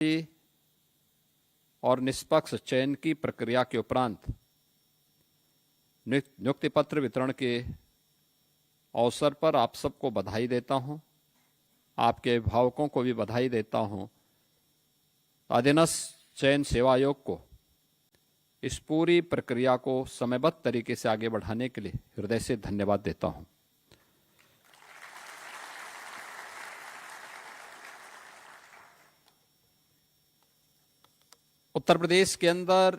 और निष्पक्ष चयन की प्रक्रिया के उपरांत नियुक्ति पत्र वितरण के अवसर पर आप सबको बधाई देता हूं, आपके अभिभावकों को भी बधाई देता हूं। अधीनस्थ चयन सेवा आयोग को इस पूरी प्रक्रिया को समयबद्ध तरीके से आगे बढ़ाने के लिए हृदय से धन्यवाद देता हूं। उत्तर प्रदेश के अंदर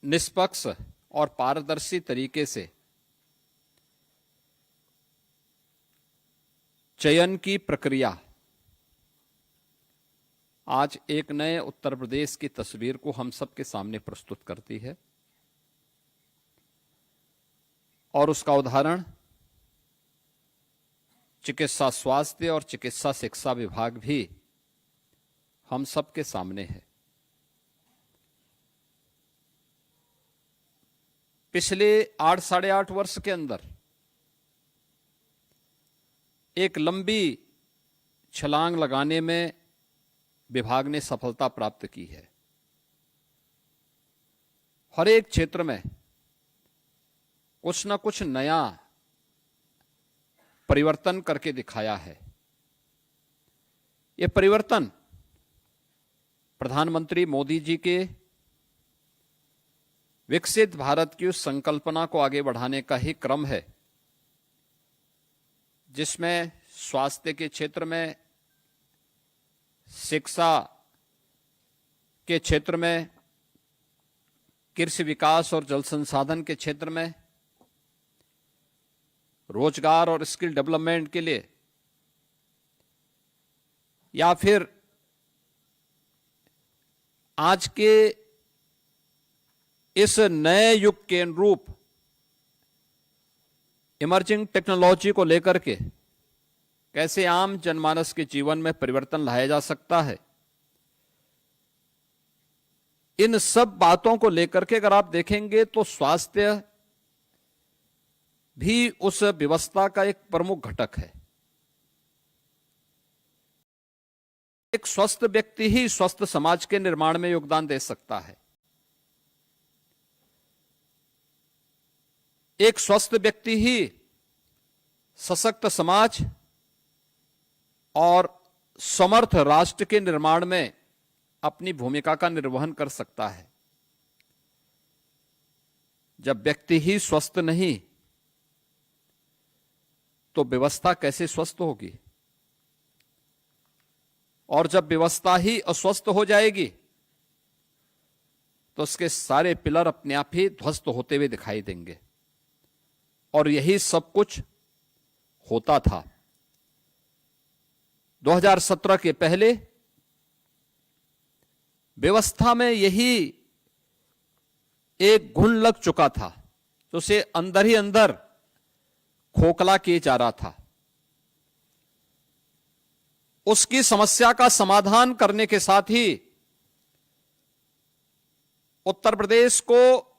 निष्पक्ष और पारदर्शी तरीके से चयन की प्रक्रिया आज एक नए उत्तर प्रदेश की तस्वीर को हम सबके सामने प्रस्तुत करती है और उसका उदाहरण चिकित्सा स्वास्थ्य और चिकित्सा शिक्षा विभाग भी हम सबके सामने है। पिछले 8-8.5 वर्ष के अंदर एक लंबी छलांग लगाने में विभाग ने सफलता प्राप्त की है। हर एक क्षेत्र में कुछ न कुछ नया परिवर्तन करके दिखाया है। यह परिवर्तन प्रधानमंत्री मोदी जी के विकसित भारत की उस संकल्पना को आगे बढ़ाने का ही क्रम है, जिसमें स्वास्थ्य के क्षेत्र में, शिक्षा के क्षेत्र में, कृषि विकास और जल संसाधन के क्षेत्र में, रोजगार और स्किल डेवलपमेंट के लिए, या फिर आज के इस नए युग के अनुरूप इमर्जिंग टेक्नोलॉजी को लेकर के कैसे आम जनमानस के जीवन में परिवर्तन लाया जा सकता है, इन सब बातों को लेकर के अगर आप देखेंगे तो स्वास्थ्य भी उस व्यवस्था का एक प्रमुख घटक है। एक स्वस्थ व्यक्ति ही स्वस्थ समाज के निर्माण में योगदान दे सकता है। एक स्वस्थ व्यक्ति ही सशक्त समाज और समर्थ राष्ट्र के निर्माण में अपनी भूमिका का निर्वहन कर सकता है। जब व्यक्ति ही स्वस्थ नहीं तो व्यवस्था कैसे स्वस्थ होगी, और जब व्यवस्था ही अस्वस्थ हो जाएगी तो उसके सारे पिलर अपने आप ही ध्वस्त होते हुए दिखाई देंगे। और यही सब कुछ होता था। 2017 के पहले व्यवस्था में यही एक घुन लग चुका था, तो उसे अंदर ही अंदर खोखला किए जा रहा था। उसकी समस्या का समाधान करने के साथ ही उत्तर प्रदेश को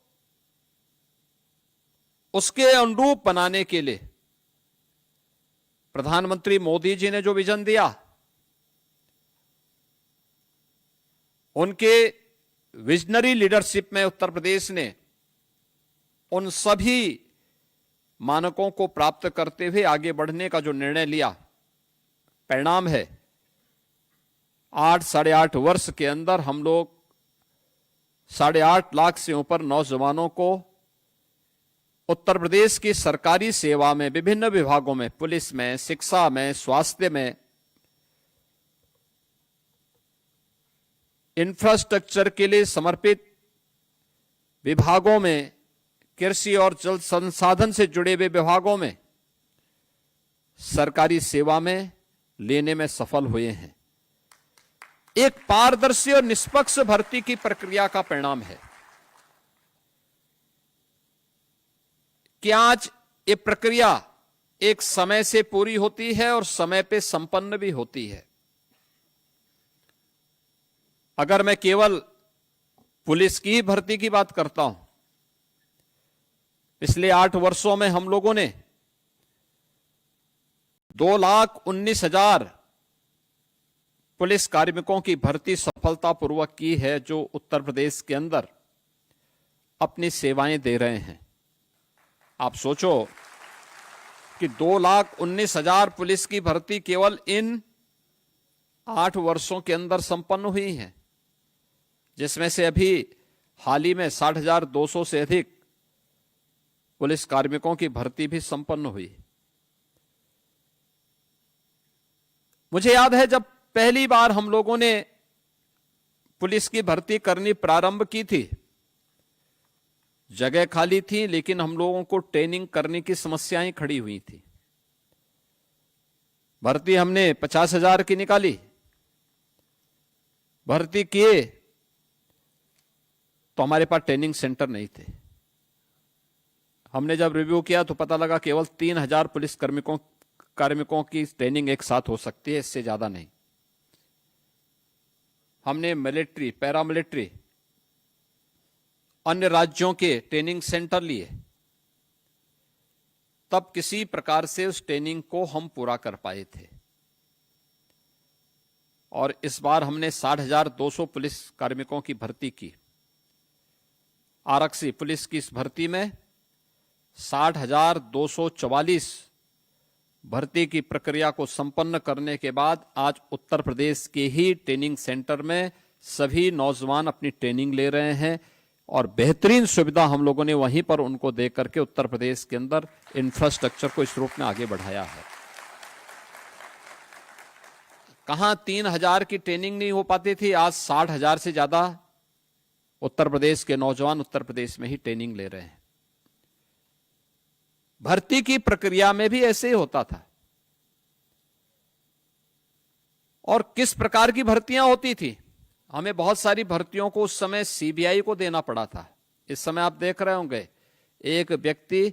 उसके अनुरूप बनाने के लिए प्रधानमंत्री मोदी जी ने जो विजन दिया, उनके विजनरी लीडरशिप में उत्तर प्रदेश ने उन सभी मानकों को प्राप्त करते हुए आगे बढ़ने का जो निर्णय लिया, परिणाम है 8-8.5 वर्ष के अंदर हम लोग 8.5 लाख से ऊपर नौजवानों को उत्तर प्रदेश की सरकारी सेवा में विभिन्न विभागों में, पुलिस में, शिक्षा में, स्वास्थ्य में, इंफ्रास्ट्रक्चर के लिए समर्पित विभागों में, कृषि और जल संसाधन से जुड़े हुए विभागों में सरकारी सेवा में लेने में सफल हुए हैं। एक पारदर्शी और निष्पक्ष भर्ती की प्रक्रिया का परिणाम है कि आज ये प्रक्रिया एक समय से पूरी होती है और समय पे संपन्न भी होती है। अगर मैं केवल पुलिस की भर्ती की बात करता हूं, पिछले 8 वर्षों में हम लोगों ने 2,19,000 पुलिस कार्मिकों की भर्ती सफलतापूर्वक की है, जो उत्तर प्रदेश के अंदर अपनी सेवाएं दे रहे हैं। आप सोचो कि 2,19,000 पुलिस की भर्ती केवल इन 8 वर्षों के अंदर संपन्न हुई है, जिसमें से अभी हाल ही में 60,200 से अधिक पुलिस कार्मिकों की भर्ती भी संपन्न हुई। मुझे याद है जब पहली बार हम लोगों ने पुलिस की भर्ती करनी प्रारंभ की थी, जगह खाली थी, लेकिन हम लोगों को ट्रेनिंग करने की समस्याएं खड़ी हुई थी। भर्ती हमने 50,000 की निकाली, भर्ती किए तो हमारे पास ट्रेनिंग सेंटर नहीं थे। हमने जब रिव्यू किया तो पता लगा केवल 3,000 पुलिस कार्मिकों की ट्रेनिंग एक साथ हो सकती है, इससे ज्यादा नहीं। हमने मिलिट्री, पैरामिलिट्री, अन्य राज्यों के ट्रेनिंग सेंटर लिए, तब किसी प्रकार से उस ट्रेनिंग को हम पूरा कर पाए थे। और इस बार हमने 60,200 पुलिस कार्मिकों की भर्ती की। आरक्षी पुलिस की इस भर्ती में 60,244 भर्ती की प्रक्रिया को संपन्न करने के बाद आज उत्तर प्रदेश के ही ट्रेनिंग सेंटर में सभी नौजवान अपनी ट्रेनिंग ले रहे हैं, और बेहतरीन सुविधा हम लोगों ने वहीं पर उनको दे करके उत्तर प्रदेश के अंदर इंफ्रास्ट्रक्चर को इस रूप में आगे बढ़ाया है। कहां 3,000 की ट्रेनिंग नहीं हो पाती थी, आज 60,000 से ज्यादा उत्तर प्रदेश के नौजवान उत्तर प्रदेश में ही ट्रेनिंग ले रहे हैं। भर्ती की प्रक्रिया में भी ऐसे ही होता था। और किस प्रकार की भर्तियां होती थी? हमें बहुत सारी भर्तियों को उस समय सीबीआई को देना पड़ा था। इस समय आप देख रहे होंगे एक व्यक्ति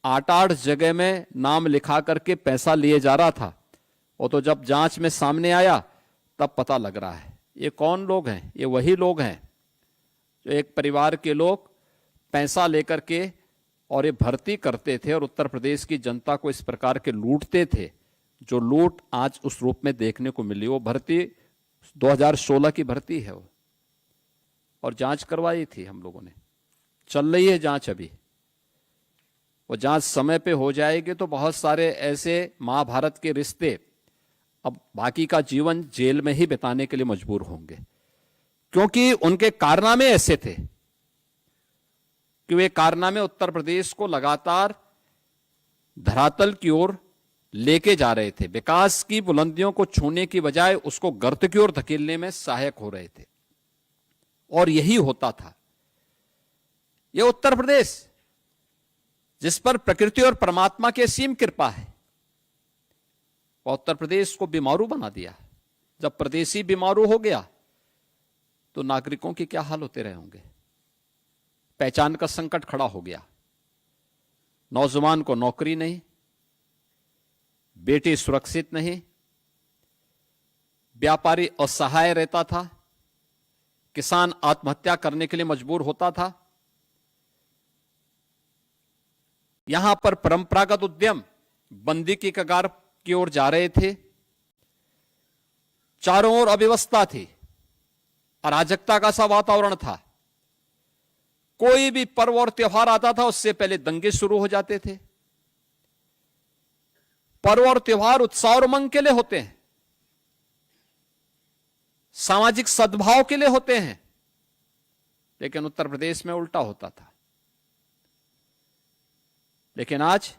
8-8 जगह में नाम लिखा करके पैसा लिए जा रहा था, वो तो जब जांच में सामने आया तब पता लग रहा है ये कौन लोग हैं। ये वही लोग हैं जो एक परिवार के लोग पैसा लेकर के और ये भर्ती करते थे और उत्तर प्रदेश की जनता को इस प्रकार के लूटते थे, जो लूट आज उस रूप में देखने को मिली। वो भर्ती 2016 की भर्ती है वो, और जांच करवाई थी हम लोगों ने, चल रही है जांच अभी। वो जांच समय पे हो जाएगी तो बहुत सारे ऐसे महाभारत के रिश्ते अब बाकी का जीवन जेल में ही बिताने के लिए मजबूर होंगे, क्योंकि उनके कारनामे ऐसे थे कि वे कारनामे उत्तर प्रदेश को लगातार धरातल की ओर लेके जा रहे थे। विकास की बुलंदियों को छूने की बजाय उसको गर्त की ओर धकेलने में सहायक हो रहे थे, और यही होता था। यह उत्तर प्रदेश जिस पर प्रकृति और परमात्मा की असीम कृपा है, वह उत्तर प्रदेश को बीमारू बना दिया। जब प्रदेशी बीमारू हो गया तो नागरिकों की क्या हाल होते रहे होंगे। पहचान का संकट खड़ा हो गया, नौजवान को नौकरी नहीं, बेटी सुरक्षित नहीं, व्यापारी असहाय रहता था, किसान आत्महत्या करने के लिए मजबूर होता था। यहां पर परंपरागत उद्यम बंदी की कगार की ओर जा रहे थे। चारों ओर अव्यवस्था थी, अराजकता का सा वातावरण था। कोई भी पर्व और त्योहार आता था उससे पहले दंगे शुरू हो जाते थे। पर्व और त्योहार उत्साह और उमंग के लिए होते हैं, सामाजिक सद्भाव के लिए होते हैं, लेकिन उत्तर प्रदेश में उल्टा होता था। लेकिन आज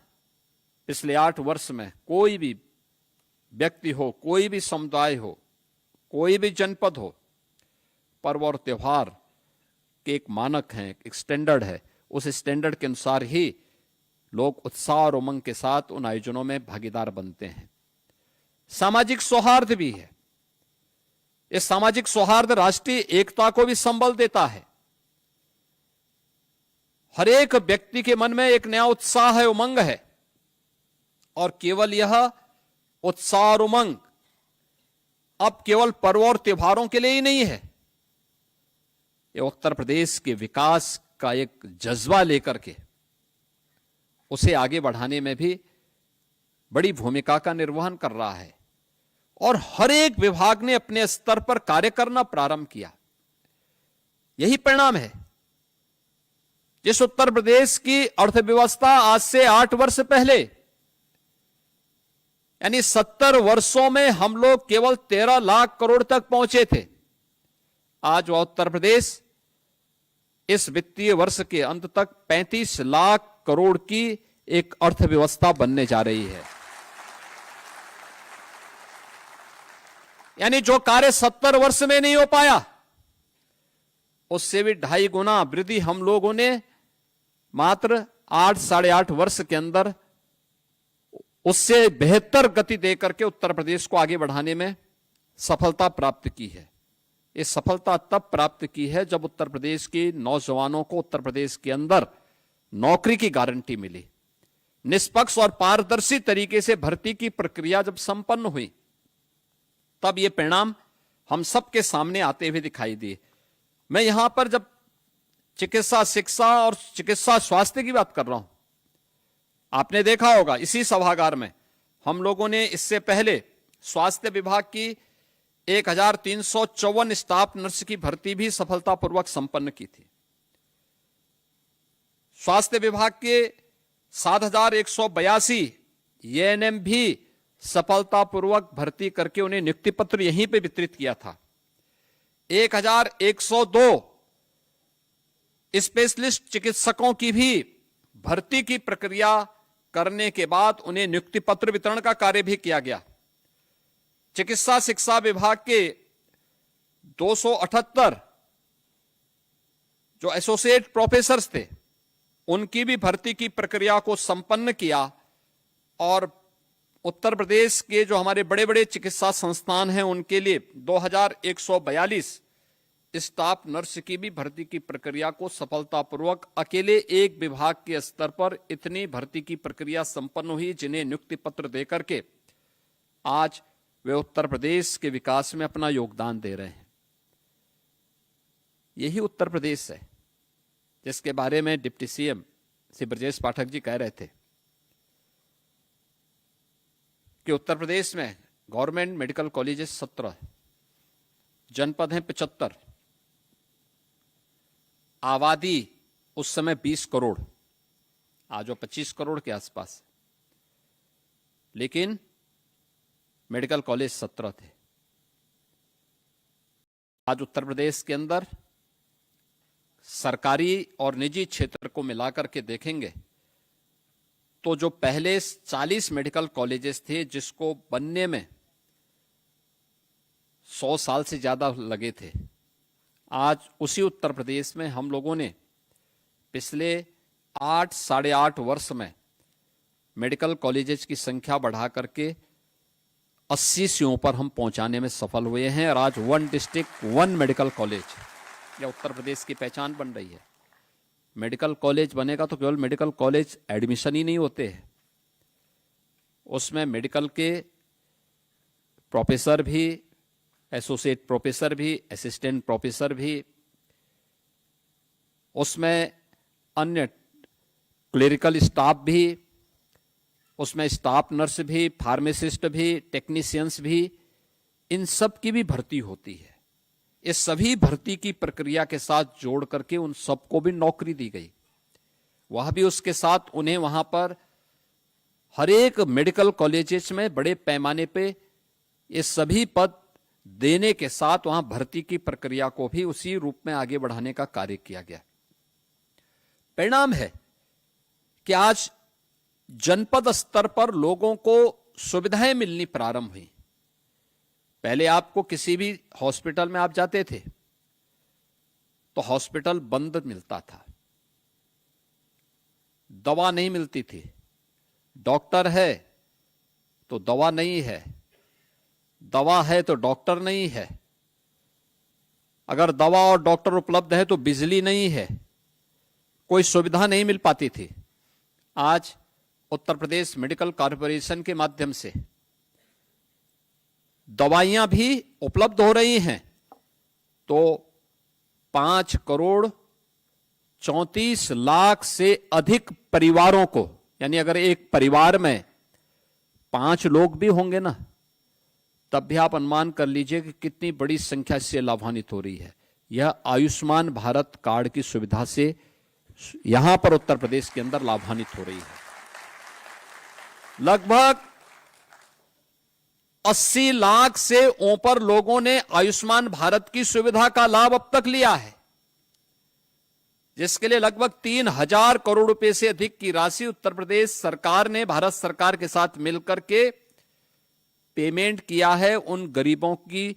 पिछले 8 वर्ष में कोई भी व्यक्ति हो, कोई भी समुदाय हो, कोई भी जनपद हो, पर्व और त्योहार के एक मानक है, एक स्टैंडर्ड है। उस स्टैंडर्ड के अनुसार ही लोग उत्साह और उमंग के साथ उन आयोजनों में भागीदार बनते हैं। सामाजिक सौहार्द भी है। इस सामाजिक सौहार्द राष्ट्रीय एकता को भी संबल देता है। हर एक व्यक्ति के मन में एक नया उत्साह है, उमंग है, और केवल यह उत्साह और उमंग अब केवल पर्व और त्योहारों के लिए ही नहीं है। ये उत्तर प्रदेश के विकास का एक जज्बा लेकर के उसे आगे बढ़ाने में भी बड़ी भूमिका का निर्वहन कर रहा है। और हर एक विभाग ने अपने स्तर पर कार्य करना प्रारंभ किया। यही परिणाम है। जिस उत्तर प्रदेश की अर्थव्यवस्था आज से 8 वर्ष पहले, यानी 70 वर्षों में हम लोग केवल 13 लाख करोड़ तक पहुंचे थे, आज वह उत्तर प्रदेश इस वित्तीय वर्ष के अंत तक 35 लाख करोड़ की एक अर्थव्यवस्था बनने जा रही है। यानी जो कार्य 70 वर्ष में नहीं हो पाया, उससे भी 2.5 गुना वृद्धि हम लोगों ने मात्र 8 साढ़े 8 वर्ष के अंदर उससे बेहतर गति देकर के उत्तर प्रदेश को आगे बढ़ाने में सफलता प्राप्त की है। ये सफलता तब प्राप्त की है जब उत्तर प्रदेश के नौजवानों को उत्तर प्रदेश के अंदर नौकरी की गारंटी मिली। निष्पक्ष और पारदर्शी तरीके से भर्ती की प्रक्रिया जब संपन्न हुई, तब ये परिणाम हम सबके सामने आते हुए दिखाई दिए। मैं यहां पर जब चिकित्सा शिक्षा और चिकित्सा स्वास्थ्य की बात कर रहा हूं, आपने देखा होगा इसी सभागार में हम लोगों ने इससे पहले स्वास्थ्य विभाग की 1354 स्टाफ नर्स की भर्ती भी सफलतापूर्वक संपन्न की थी। स्वास्थ्य विभाग के 7182 एएनएम भी सफलतापूर्वक भर्ती करके उन्हें नियुक्ति पत्र यहीं पे वितरित किया था। 1102 स्पेशलिस्ट चिकित्सकों की भी भर्ती की प्रक्रिया करने के बाद उन्हें नियुक्ति पत्र वितरण का कार्य भी किया गया। चिकित्सा शिक्षा विभाग के 278 जो एसोसिएट प्रोफेसर्स थे, उनकी भी भर्ती की प्रक्रिया को संपन्न किया और उत्तर प्रदेश के जो हमारे बड़े बड़े चिकित्सा संस्थान हैं उनके लिए 2142 स्टाफ नर्स की भी भर्ती की प्रक्रिया को सफलतापूर्वक अकेले एक विभाग के स्तर पर इतनी भर्ती की प्रक्रिया संपन्न हुई, जिन्हें नियुक्ति पत्र देकर के आज वे उत्तर प्रदेश के विकास में अपना योगदान दे रहे हैं। यही उत्तर प्रदेश है जिसके बारे में डिप्टी सीएम श्री ब्रजेश पाठक जी कह रहे थे कि उत्तर प्रदेश में गवर्नमेंट मेडिकल कॉलेजेस 17, जनपद हैं 75, आबादी उस समय 20 करोड़, आज वो 25 करोड़ के आसपास, लेकिन मेडिकल कॉलेज 17 थे। आज उत्तर प्रदेश के अंदर सरकारी और निजी क्षेत्र को मिलाकर के देखेंगे तो जो पहले 40 मेडिकल कॉलेजेस थे जिसको बनने में 100 साल से ज्यादा लगे थे, आज उसी उत्तर प्रदेश में हम लोगों ने पिछले 8 साढ़े 8 वर्ष में मेडिकल कॉलेजेस की संख्या बढ़ा करके 80 से ऊपर हम पहुंचाने में सफल हुए हैं। और आज 1 डिस्ट्रिक्ट 1 मेडिकल कॉलेज या उत्तर प्रदेश की पहचान बन रही है। मेडिकल कॉलेज बनेगा तो केवल मेडिकल कॉलेज एडमिशन ही नहीं होते हैं, उसमें मेडिकल के प्रोफेसर भी, एसोसिएट प्रोफेसर भी, असिस्टेंट प्रोफेसर भी, उसमें अन्य क्लेरिकल स्टाफ भी, उसमें स्टाफ नर्स भी, फार्मासिस्ट भी, टेक्नीशियंस भी, इन सब की भी भर्ती होती है। इस सभी भर्ती की प्रक्रिया के साथ जोड़ करके उन सबको भी नौकरी दी गई। वह भी उसके साथ उन्हें वहां पर हर एक मेडिकल कॉलेजेस में बड़े पैमाने पे ये सभी पद देने के साथ वहां भर्ती की प्रक्रिया को भी उसी रूप में आगे बढ़ाने का कार्य किया गया। परिणाम है कि आज जनपद स्तर पर लोगों को सुविधाएं मिलनी प्रारंभ हुई। पहले आपको किसी भी हॉस्पिटल में आप जाते थे तो हॉस्पिटल बंद मिलता था, दवा नहीं मिलती थी, डॉक्टर है तो दवा नहीं है, दवा है तो डॉक्टर नहीं है, अगर दवा और डॉक्टर उपलब्ध है तो बिजली नहीं है, कोई सुविधा नहीं मिल पाती थी। आज उत्तर प्रदेश मेडिकल कॉरपोरेशन के माध्यम से दवाइयां भी उपलब्ध हो रही हैं, तो 5 करोड़ 34 लाख से अधिक परिवारों को, यानी अगर एक परिवार में 5 लोग भी होंगे ना, तब भी आप अनुमान कर लीजिए कि कितनी बड़ी संख्या इससे लाभान्वित हो रही है। यह आयुष्मान भारत कार्ड की सुविधा से यहां पर उत्तर प्रदेश के अंदर लाभान्वित हो रही है। लगभग 80 लाख से ऊपर लोगों ने आयुष्मान भारत की सुविधा का लाभ अब तक लिया है, जिसके लिए लगभग 3,000 करोड़ रुपए से अधिक की राशि उत्तर प्रदेश सरकार ने भारत सरकार के साथ मिलकर के पेमेंट किया है उन गरीबों की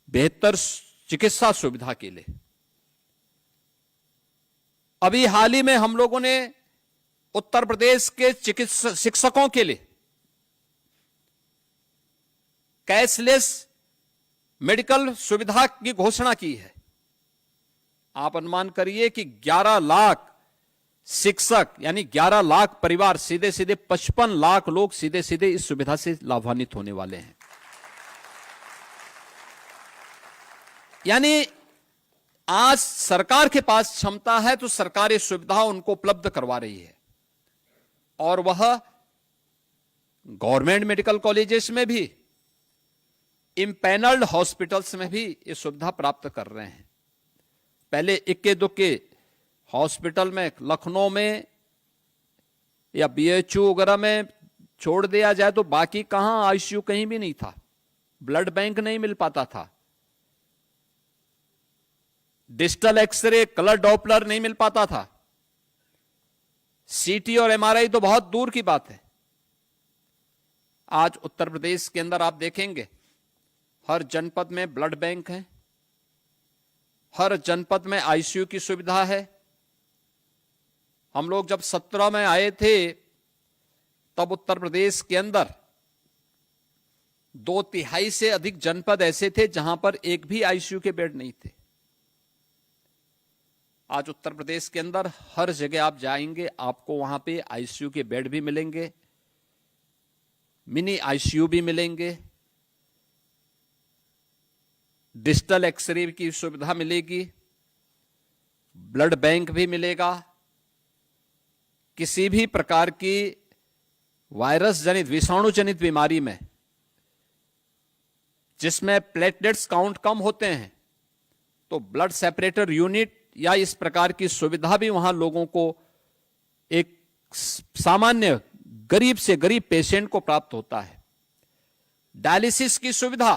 बेहतर चिकित्सा सुविधा के लिए। अभी हाल ही में हम लोगों ने उत्तर प्रदेश के शिक्षकों के लिए कैशलेस मेडिकल सुविधा की घोषणा की है। आप अनुमान करिए कि 11 लाख शिक्षक यानी 11 लाख परिवार, सीधे सीधे 55 लाख लोग सीधे सीधे इस सुविधा से लाभान्वित होने वाले हैं। यानी आज सरकार के पास क्षमता है तो सरकार ये सुविधा उनको उपलब्ध करवा रही है, और वह गवर्नमेंट मेडिकल कॉलेजेस में भी, इम्पैनल्ड हॉस्पिटल्स में भी ये सुविधा प्राप्त कर रहे हैं। पहले इक्के दुक्के हॉस्पिटल में, लखनऊ में या बीएचयू वगैरह में छोड़ दिया जाए तो बाकी कहां आईसीयू कहीं भी नहीं था, ब्लड बैंक नहीं मिल पाता था, डिजिटल एक्सरे, कलर डॉपलर नहीं मिल पाता था, सीटी और एमआरआई तो बहुत दूर की बात है। आज उत्तर प्रदेश के अंदर आप देखेंगे हर जनपद में ब्लड बैंक है, हर जनपद में आईसीयू की सुविधा है। हम लोग जब 17 में आए थे तब उत्तर प्रदेश के अंदर 2/3 से अधिक जनपद ऐसे थे जहां पर एक भी आईसीयू के बेड नहीं थे। आज उत्तर प्रदेश के अंदर हर जगह आप जाएंगे, आपको वहां पे आईसीयू के बेड भी मिलेंगे, मिनी आईसीयू भी मिलेंगे, डिजिटल एक्सरे की सुविधा मिलेगी, ब्लड बैंक भी मिलेगा। किसी भी प्रकार की वायरस जनित, विषाणु जनित बीमारी में जिसमें प्लेटलेट्स काउंट कम होते हैं तो ब्लड सेपरेटर यूनिट या इस प्रकार की सुविधा भी वहां लोगों को, एक सामान्य गरीब से गरीब पेशेंट को प्राप्त होता है। डायलिसिस की सुविधा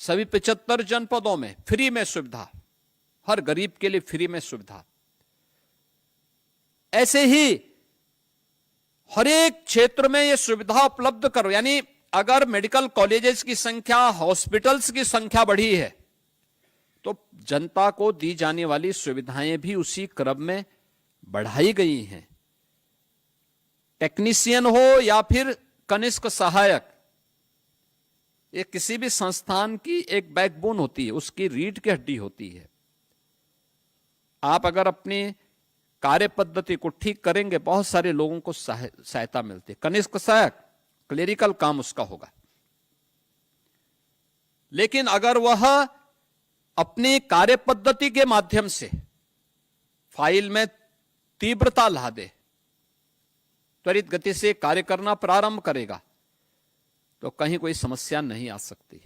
सभी 75 जनपदों में फ्री में सुविधा, हर गरीब के लिए फ्री में सुविधा। ऐसे ही हर एक क्षेत्र में यह सुविधा उपलब्ध करो। यानी अगर मेडिकल कॉलेजेस की संख्या, हॉस्पिटल्स की संख्या बढ़ी है तो जनता को दी जाने वाली सुविधाएं भी उसी क्रम में बढ़ाई गई हैं। टेक्नीशियन हो या फिर कनिष्क सहायक, ये किसी भी संस्थान की एक बैकबोन होती है, उसकी रीढ़ की हड्डी होती है। आप अगर अपनी कार्य पद्धति को ठीक करेंगे, बहुत सारे लोगों को सहायता मिलती है। कनिष्क सहायक क्लेरिकल काम उसका होगा, लेकिन अगर वह अपनी कार्य पद्धति के माध्यम से फाइल में तीव्रता ला दे, त्वरित गति से कार्य करना प्रारंभ करेगा, तो कहीं कोई समस्या नहीं आ सकती।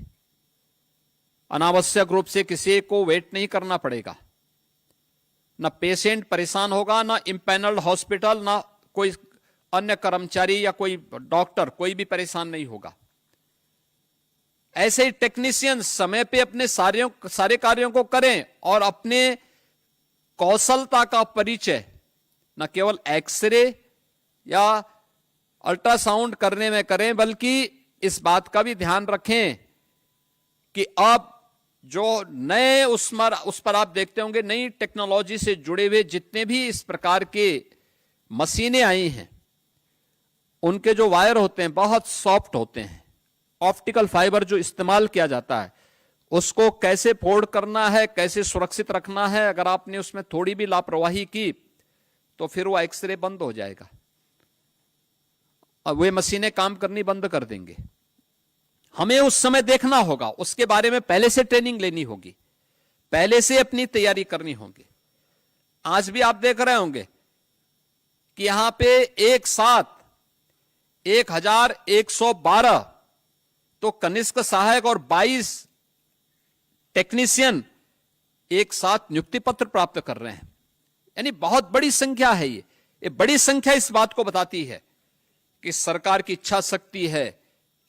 अनावश्यक रूप से किसी को वेट नहीं करना पड़ेगा, ना पेशेंट परेशान होगा, ना इम्पैनल्ड हॉस्पिटल, ना कोई अन्य कर्मचारी या कोई डॉक्टर, कोई भी परेशान नहीं होगा। ऐसे ही टेक्नीशियन समय पे अपने सारे कार्यों को करें और अपने कौशलता का परिचय न केवल एक्सरे या अल्ट्रासाउंड करने में करें, बल्कि इस बात का भी ध्यान रखें कि अब जो नए उस पर आप देखते होंगे, नई टेक्नोलॉजी से जुड़े हुए जितने भी इस प्रकार के मशीनें आई हैं, उनके जो वायर होते हैं बहुत सॉफ्ट होते हैं। ऑप्टिकल फाइबर जो इस्तेमाल किया जाता है, उसको कैसे फोल्ड करना है, कैसे सुरक्षित रखना है, अगर आपने उसमें थोड़ी भी लापरवाही की तो फिर वो एक्सरे बंद हो जाएगा और वे मशीनें काम करनी बंद कर देंगे। हमें उस समय देखना होगा, उसके बारे में पहले से ट्रेनिंग लेनी होगी, पहले से अपनी तैयारी करनी होगी। आज भी आप देख रहे होंगे कि यहां पे एक साथ 1112 तो कनिष्क सहायक और 22 टेक्नीशियन एक साथ नियुक्ति पत्र प्राप्त कर रहे हैं। यानी बहुत बड़ी संख्या है ये बड़ी संख्या इस बात को बताती है कि सरकार की इच्छा शक्ति है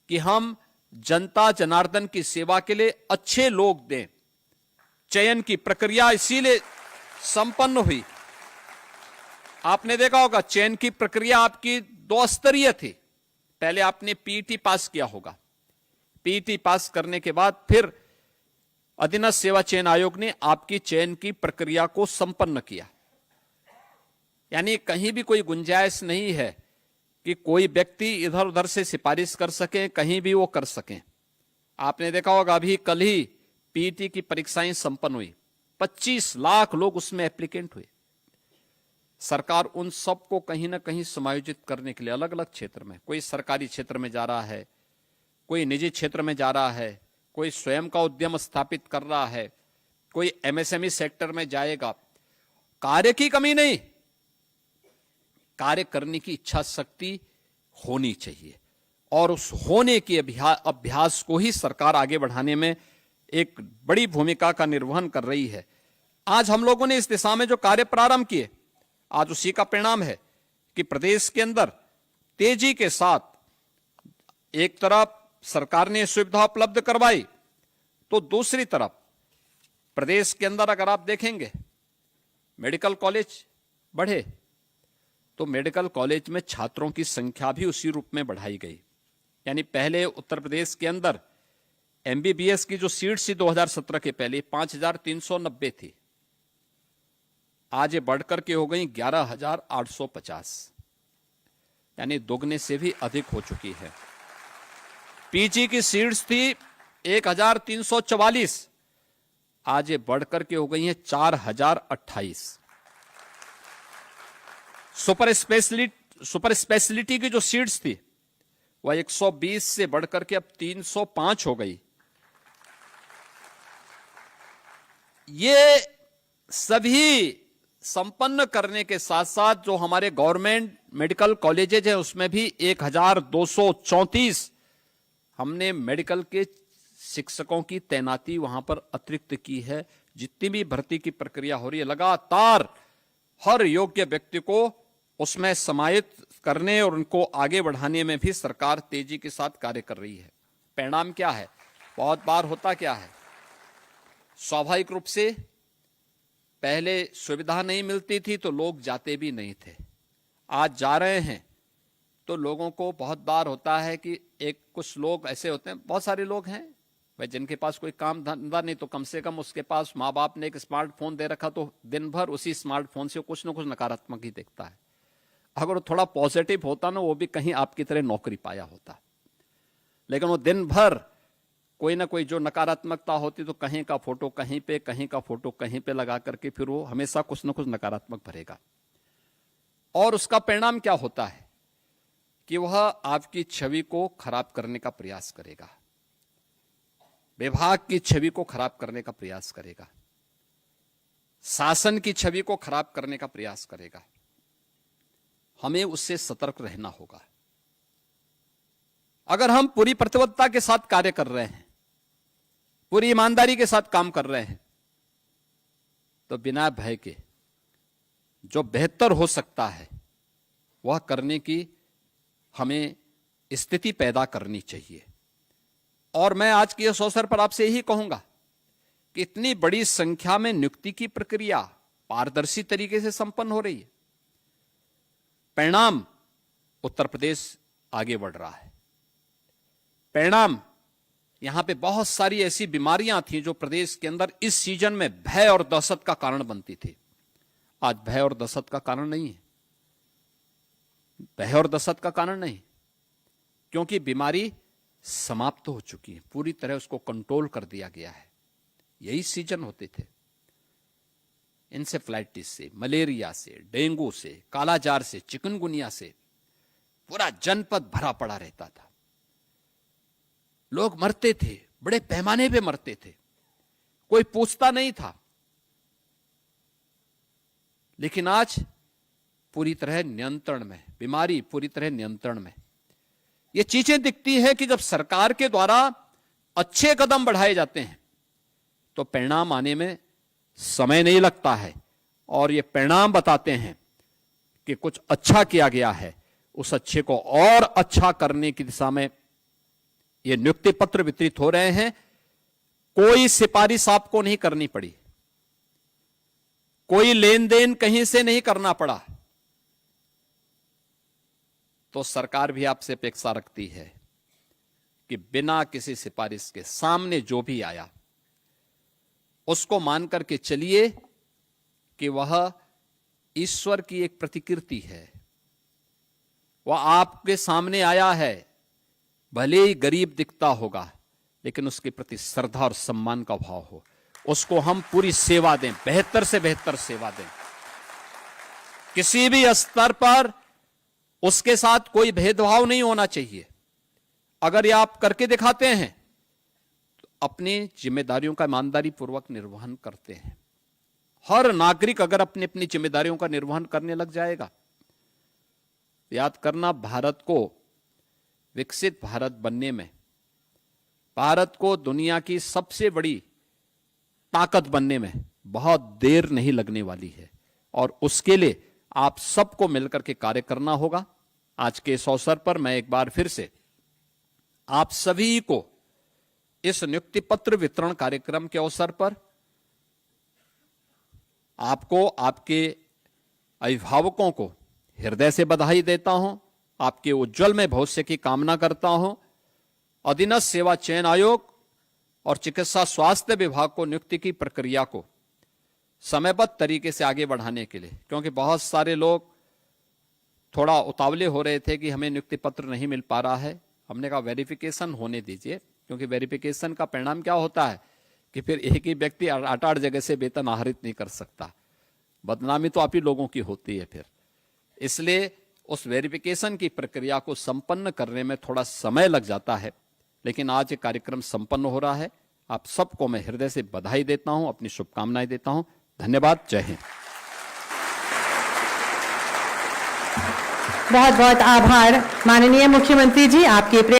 कि हम जनता जनार्दन की सेवा के लिए अच्छे लोग दें। चयन की प्रक्रिया इसीलिए संपन्न हुई। आपने देखा होगा चयन की प्रक्रिया आपकी 2 स्तरीय थी। पहले आपने पीईटी पास किया होगा, पीईटी पास करने के बाद फिर अधीनस्थ सेवा चयन आयोग ने आपकी चयन की प्रक्रिया को संपन्न किया। यानी कहीं भी कोई गुंजाइश नहीं है कि कोई व्यक्ति इधर उधर से सिफारिश कर सके, कहीं भी वो कर सके। आपने देखा होगा अभी कल ही पीईटी की परीक्षाएं संपन्न हुई, 25 लाख लोग उसमें एप्लीकेंट हुए। सरकार उन सबको कहीं ना कहीं समायोजित करने के लिए अलग अलग क्षेत्र में, कोई सरकारी क्षेत्र में जा रहा है, कोई निजी क्षेत्र में जा रहा है, कोई स्वयं का उद्यम स्थापित कर रहा है, कोई एमएसएमई सेक्टर में जाएगा। कार्य की कमी नहीं, कार्य करने की इच्छा शक्ति होनी चाहिए और उस होने के अभ्यास को ही सरकार आगे बढ़ाने में एक बड़ी भूमिका का निर्वहन कर रही है। आज हम लोगों ने इस दिशा में जो कार्य प्रारंभ किए, आज उसी का परिणाम है कि प्रदेश के अंदर तेजी के साथ एक तरफ सरकार ने सुविधा उपलब्ध करवाई, तो दूसरी तरफ प्रदेश के अंदर अगर आप देखेंगे मेडिकल कॉलेज बढ़े, तो मेडिकल कॉलेज में छात्रों की संख्या भी उसी रूप में बढ़ाई गई। यानी पहले उत्तर प्रदेश के अंदर एमबीबीएस की जो सीट थी 2017 के पहले 5390 थी, आज ये बढ़कर के हो गई 11850, यानी दोगुने से भी अधिक हो चुकी है। पीजी की सीट्स थी 1344, आज ये बढ़कर के हो गई हैं 4028। सुपर स्पेशलिटी की जो सीट्स थी वह 120 से बढ़कर के अब 305 हो गई। ये सभी संपन्न करने के साथ साथ जो हमारे गवर्नमेंट मेडिकल कॉलेजेज हैं उसमें भी 1234 हमने मेडिकल के शिक्षकों की तैनाती वहां पर अतिरिक्त की है। जितनी भी भर्ती की प्रक्रिया हो रही है, लगातार हर योग्य व्यक्ति को उसमें समाहित करने और उनको आगे बढ़ाने में भी सरकार तेजी के साथ कार्य कर रही है। परिणाम क्या है? बहुत बार होता क्या है, स्वाभाविक रूप से पहले सुविधा नहीं मिलती थी तो लोग जाते भी नहीं थे। आज जा रहे हैं तो लोगों को बहुत बार होता है कि कुछ लोग ऐसे होते हैं, बहुत सारे लोग हैं भाई जिनके पास कोई काम धंधा नहीं, तो कम से कम उसके पास माँ बाप ने एक स्मार्टफोन दे रखा तो दिन भर उसी स्मार्टफोन से कुछ ना कुछ नकारात्मक ही देखता है। अगर वो थोड़ा पॉजिटिव होता ना, वो भी कहीं आपकी तरह नौकरी पाया होता, लेकिन वो दिन भर कोई ना कोई जो नकारात्मकता होती तो कहीं का फोटो कहीं पे, कहीं का फोटो कहीं पे लगा करके फिर वो हमेशा कुछ ना कुछ नकारात्मक भरेगा। और उसका परिणाम क्या होता है कि वह आपकी छवि को खराब करने का प्रयास करेगा, विभाग की छवि को खराब करने का प्रयास करेगा, शासन की छवि को खराब करने का प्रयास करेगा। हमें उससे सतर्क रहना होगा। अगर हम पूरी प्रतिबद्धता के साथ कार्य कर रहे हैं, पूरी ईमानदारी के साथ काम कर रहे हैं, तो बिना भय के जो बेहतर हो सकता है वह करने की हमें स्थिति पैदा करनी चाहिए। और मैं आज के इस अवसर पर आपसे यही कहूंगा कि इतनी बड़ी संख्या में नियुक्ति की प्रक्रिया पारदर्शी तरीके से संपन्न हो रही है। परिणाम उत्तर प्रदेश आगे बढ़ रहा है। परिणाम यहां पे बहुत सारी ऐसी बीमारियां थी जो प्रदेश के अंदर इस सीजन में भय और दहशत का कारण बनती थी, आज भय और दहशत का कारण नहीं है। भय और दहशत का कारण नहीं, क्योंकि बीमारी समाप्त हो चुकी है, पूरी तरह उसको कंट्रोल कर दिया गया है। यही सीजन होते थे। इंसेफ्लाइटिस से, मलेरिया से, डेंगू से, कालाजार से, चिकनगुनिया से पूरा जनपद भरा पड़ा रहता था। लोग मरते थे, बड़े पैमाने पे मरते थे, कोई पूछता नहीं था। लेकिन आज पूरी तरह नियंत्रण में, बीमारी पूरी तरह नियंत्रण में। ये चीजें दिखती है कि जब सरकार के द्वारा अच्छे कदम बढ़ाए जाते हैं तो परिणाम आने में समय नहीं लगता है, और ये परिणाम बताते हैं कि कुछ अच्छा किया गया है। उस अच्छे को और अच्छा करने की दिशा में ये नियुक्ति पत्र वितरित हो रहे हैं। कोई सिफारिश आपको नहीं करनी पड़ी, कोई लेन देन कहीं से नहीं करना पड़ा, तो सरकार भी आपसे अपेक्षा रखती है कि बिना किसी सिफारिश के सामने जो भी आया उसको मान करके चलिए कि वह ईश्वर की एक प्रतिकृति है। वह आपके सामने आया है, भले ही गरीब दिखता होगा, लेकिन उसके प्रति श्रद्धा और सम्मान का भाव हो, उसको हम पूरी सेवा दें, बेहतर से बेहतर सेवा दें। किसी भी स्तर पर उसके साथ कोई भेदभाव नहीं होना चाहिए। अगर ये आप करके दिखाते हैं तो अपनी जिम्मेदारियों का ईमानदारी पूर्वक निर्वहन करते हैं। हर नागरिक अगर अपनी अपनी जिम्मेदारियों का निर्वहन करने लग जाएगा, याद करना, भारत को विकसित भारत बनने में, भारत को दुनिया की सबसे बड़ी ताकत बनने में बहुत देर नहीं लगने वाली है, और उसके लिए आप सबको मिलकर के कार्य करना होगा। आज के इस अवसर पर मैं एक बार फिर से आप सभी को इस नियुक्ति पत्र वितरण कार्यक्रम के अवसर पर आपको, आपके अभिभावकों को हृदय से बधाई देता हूं, आपके उज्जवल भविष्य की कामना करता हूं। अधीनस्थ सेवा चयन आयोग और चिकित्सा स्वास्थ्य विभाग को नियुक्ति की प्रक्रिया को समयबद्ध तरीके से आगे बढ़ाने के लिए, क्योंकि बहुत सारे लोग थोड़ा उतावले हो रहे थे कि हमें नियुक्ति पत्र नहीं मिल पा रहा है। हमने कहा वेरिफिकेशन होने दीजिए, क्योंकि वेरिफिकेशन का परिणाम क्या होता है कि फिर एक ही व्यक्ति 8-8 जगह से वेतन आहरित नहीं कर सकता, बदनामी तो आप ही लोगों की होती है फिर। इसलिए उस वेरिफिकेशन की प्रक्रिया को संपन्न करने में थोड़ा समय लग जाता है, लेकिन आज ये कार्यक्रम संपन्न हो रहा है। आप सबको मैं हृदय से बधाई देता हूं, अपनी शुभकामनाएं देता हूं। धन्यवाद। जय हिंद। बहुत बहुत आभार माननीय मुख्यमंत्री जी, आपके